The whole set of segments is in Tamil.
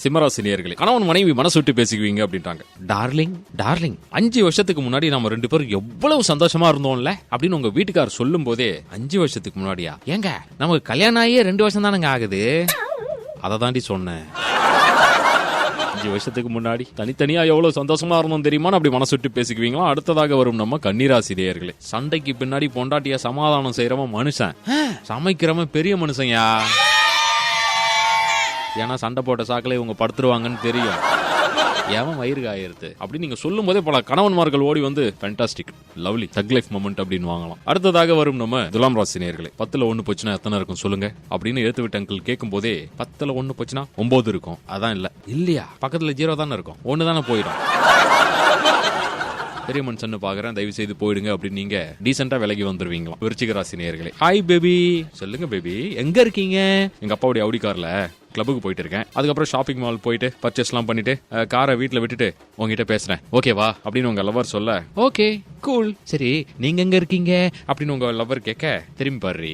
சிம்மராசினியர்களே, கணவன் மனைவி மனசு விட்டு பேசிக்குவீங்க அப்படின்ட்டாங்க. டார்லிங் டார்லிங் 5 வருஷத்துக்கு முன்னாடி நம்ம 2 பேரும் எவ்வளவு சந்தோஷமா இருந்தோம்ல அப்படின்னு உங்க வீட்டுக்காரர் சொல்லும் போதே 5 வருஷத்துக்கு முன்னாடியா? ஏங்க நமக்கு கல்யாணம் ஆகியே 2 வருஷம் தானங்க ஆகுது. அதை தாண்டி சொன்னேன். 5 வருஷத்துக்கு முன்னாடி தனித்தனியா எவ்வளவு சந்தோஷமா இருந்தோம் தெரியுமா அப்படி மனசு விட்டு பேசிக்குவீங்களா? அடுத்ததாக வரும் நம்ம கன்னிராசினியர்களே, சண்டைக்கு பின்னாடி பொண்டாட்டிய சமாதானம் செய்யறவன் மனுஷன், சமைக்கிறவன் பெரிய மனுஷன்யா. ஏன்னா சண்டை போட்ட சாக்கில இவங்க படுத்துருவாங்கன்னு தெரியும். ஏன் வயிறு காயிருது அப்படி நீங்க சொல்லும் போதே பல கணவன்மார்கள் ஓடி வந்து ஃபேண்டாஸ்டிக் லவ்லி தக் லைஃப் மொமெண்ட் அப்படின்னு வாங்கலாம். அடுத்ததாக வரும் நம்ம துலாம் ராசி நேயர்களே, 10ல் 1 போச்சுன்னா எத்தனை இருக்கும் சொல்லுங்க அப்படின்னு ஏத்து விட்டு அங்கிள் கேட்கும் போதே 10ல் 1 போச்சுன்னா 9 இருக்கும். அதான் இல்லையா? பக்கத்துல 0 தானே இருக்கும், 1 தானே போயிடும். பெரிய மனுஷன் பாக்குறேன், தயவு செய்து போயிடுங்க அப்படின்னு நீங்க டீசென்டா விலகி வந்துருவீங்களா? விருச்சிக ராசி நேயர்களே, ஹாய் பேபி. சொல்லுங்க பேபி, எங்க இருக்கீங்க? எங்க அப்பாவுடைய அவுடி கார்ல கிளப்புக்கு போயிட்டு இருக்கேன். அதுக்கப்புறம் ஷாப்பிங் மால் போயிட்டு பர்ச்சேஸ் எல்லாம் பண்ணிட்டு காரை வீட்டுல விட்டுட்டு உங்ககிட்ட பேசுறேன், ஓகேவா அப்படின்னு உங்க லவர் சொல்ல, ஓகே கூல். சரி நீங்க எங்க இருக்கீங்க அப்படின்னு உங்க லவர் கேட்க, திரும்பி பாரு,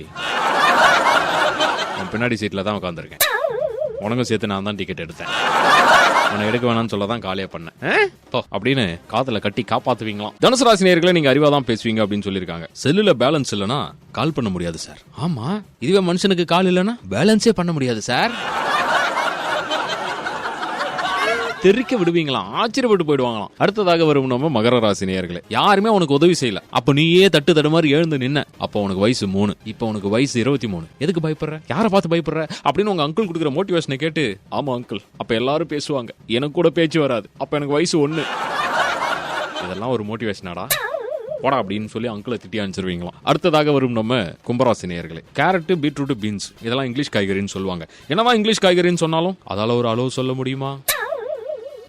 பின்னாடி சீட்ல தான் உட்காந்துருக்கேன். உனக்கும் சேர்த்து நான் தான் டிக்கெட் எடுத்தேன். உன்னை எடுக்க வேணாம்னு சொல்லதான் காலியா பண்ணேன் அப்படின்னு காதல கட்டி காப்பாத்துவீங்களாம். தனுசு ராசி நேயர்களே, நீங்க அறிவாதான் பேசுவீங்க அப்படின்னு சொல்லிருக்காங்க. செல்லுல பேலன்ஸ் இல்லனா கால் பண்ண முடியாது சார். ஆமா, இதுவே மனுஷனுக்கு கால் இல்லனா பேலன்ஸே பண்ண முடியாது சார். தெரிக்க விடுவீங்களாம், ஆச்சரியப்பட்டு போயிடுவாங்களாம். அடுத்ததாக வரும் நம்ம மகர ராசி நேயர்களே, யாருமே உனக்கு உதவி செய்யல, அப்ப நீயே தட்டு மாதிரி எழுந்து நின்ன. அப்ப உனக்கு வயசு 3, இப்ப உனக்கு வயசு 23. எதுக்கு பயப்படுற? யாரை பார்த்து பயப்படுற அப்படின்னு உங்க அங்கிள் கொடுக்குற மோட்டிவேஷனை கேட்டு, ஆமா அங்கிள் அப்ப எல்லாரும் பேசுவாங்க, எனக்கு கூட பேச்சு வராது, அப்ப எனக்கு வயசு 1. இதெல்லாம் ஒரு மோட்டிவேஷனாடா போடா அப்படின்னு சொல்லி அங்கிளை திட்டி அனுப்பிச்சிருவீங்களாம். அடுத்ததாக வரும் நம்ம கும்பராசி நேயர்களே, கேரட் பீட்ரூட் பீன்ஸ் இதெல்லாம் இங்கிலீஷ் காய்கறின்னு சொல்லுவாங்க. என்னவா இங்கிலீஷ் காய்கறின்னு சொன்னாலும் அதால ஒரு அளவு சொல்ல முடியுமா?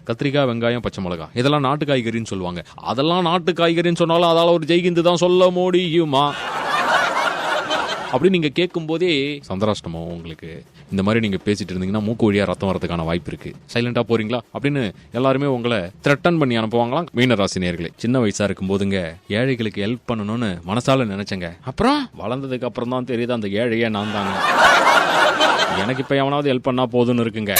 கத்திரிக்காய் வெங்காயம் பச்சை மிளகா இதெல்லாம் நாட்டு காய்கறின்னு சொல்லுவாங்க. அதெல்லாம் நாட்டு காய்கறின்னு சொன்னாலும் அதால ஒரு ஜெய்கிந்து தான் சொல்ல முடியுமா அப்படி நீங்க கேட்கும் போதே சந்திராஷ்டமோ உங்களுக்கு. இந்த மாதிரி நீங்க பேசிட்டு இருந்தீங்கன்னா மூக்கு வழியா ரத்தம் வரதுக்கான வாய்ப்பு இருக்கு. சைலண்டா போறீங்களா அப்படின்னு எல்லாருமே உங்களை த்ரெட்டன் பண்ணி அனுப்புவாங்களாம். மீன ராசி நேயர்களே, சின்ன வயசா இருக்கும் போதுங்க ஏழைகளுக்கு ஹெல்ப் பண்ணணும்னு மனசால நினைச்சேங்க. அப்புறம் வளர்ந்ததுக்கு அப்புறம் தான் தெரியுது அந்த ஏழையே நான் தாங்க. எனக்கு இப்ப எவனாவது ஹெல்ப் பண்ணா போதுன்னு இருக்குங்க.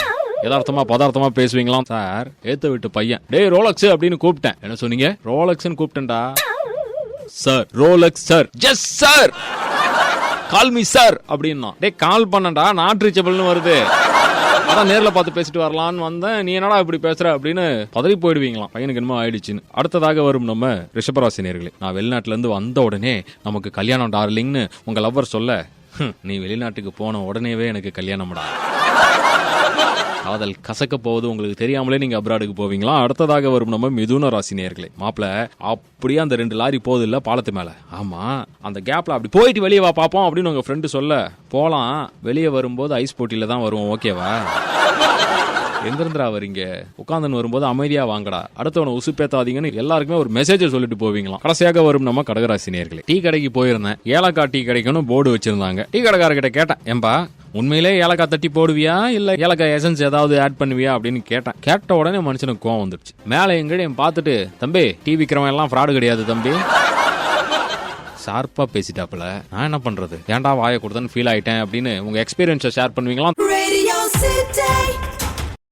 யதார்த்தமா பதார்த்தமா பேசுவீங்களாம். சார் ஏத்த விட்டு பையன், டேய் ரோலக்ஸ் அப்படின்னு கூப்பிட்டேன். என்ன சொன்னீங்க? ரோலக்ஸ்னு கூப்பிட்டேன்டா. Sir Rolex sir, just sir call me sir அப்படின்னா, டேய் கால் பண்ணடா நாட் ரீச்சபிள்னு வருது, அதான் நேர்ல பார்த்து பேசிட்டு வரலான்னு வந்தேன், நீ என்னடா இப்படி பேசுற அப்படின்னு பதறி போயிடுவீங்களாம். பையனுக்கு என்னமோ ஆயிடுச்சுன்னு. அடுத்ததாக வரும் நம்ம ரிஷபராசி நேயர்களே, நான் வெளிநாட்டுல இருந்து வந்த உடனே நமக்கு கல்யாணம் டார்லிங்னு உங்க லவ்வர் சொல்ல, நீ வெளிநாட்டுக்கு போன உடனேவே எனக்கு கல்யாணம்டா. காதல் கசக்க போவது உங்களுக்கு தெரியாமலே நீங்க அப்ராடுக்கு போவீங்களா? அடுத்ததாக வரும் நம்ம மிதுன ராசி நேயர்களே, மாப்பிள அப்படியே அந்த 2 லாரி போகுது இல்ல பாலத்து மேல, ஆமா அந்த கேப்ல அப்படி போயிட்டு வெளியே வா பாப்போம் அப்படின்னு உங்க ஃப்ரெண்டு சொல்ல, போலாம், வெளியே வரும்போது ஐஸ் போட்டியில தான் வருவோம், ஓகேவா? எங்கிருந்துரா வரீங்க? உட்கார்ந்து வரும்போது அமைதியா வாங்கடா, அடுத்தவனை உசுப்பேத்தாதீங்கன்னு எல்லாருக்குமே ஒரு மெசேஜ் சொல்லிட்டு போவீங்களாம். கடைசியாக வரும் நம்ம கடகராசி நேயர்களே, டீ கடைக்கு போயிருந்தேன், ஏலக்காய் டீ கிடைக்கணும் போர்டு வச்சிருந்தாங்க. டீ கடைக்காரர்கிட்ட கேட்டேன், ஏம்பா உண்மையிலே ஏலக்காய் தட்டி போடுவியா இல்ல ஏலக்காய் எசன்ஸ் ஏதாவது ஆட் பண்ணுவியா அப்படின்னு கேட்டேன். கேட்ட உடனே மனுஷனுக்கு கோவம் வந்துடுச்சு. மேல எங்கடையும் பார்த்துட்டு, தம்பி டீ விக்கிறவன் எல்லாம் ஃப்ராடு கிடையாது தம்பி, ஷார்ப்பா பேசிட்டாப்புல. நான் என்ன பண்றது, ஏன்டா வாயை கொடுத்தேன்னு ஃபீல் ஆயிட்டேன் அப்படின்னு உங்க எக்ஸ்பீரியன்ஸை ஷேர் பண்ணுவீங்களா?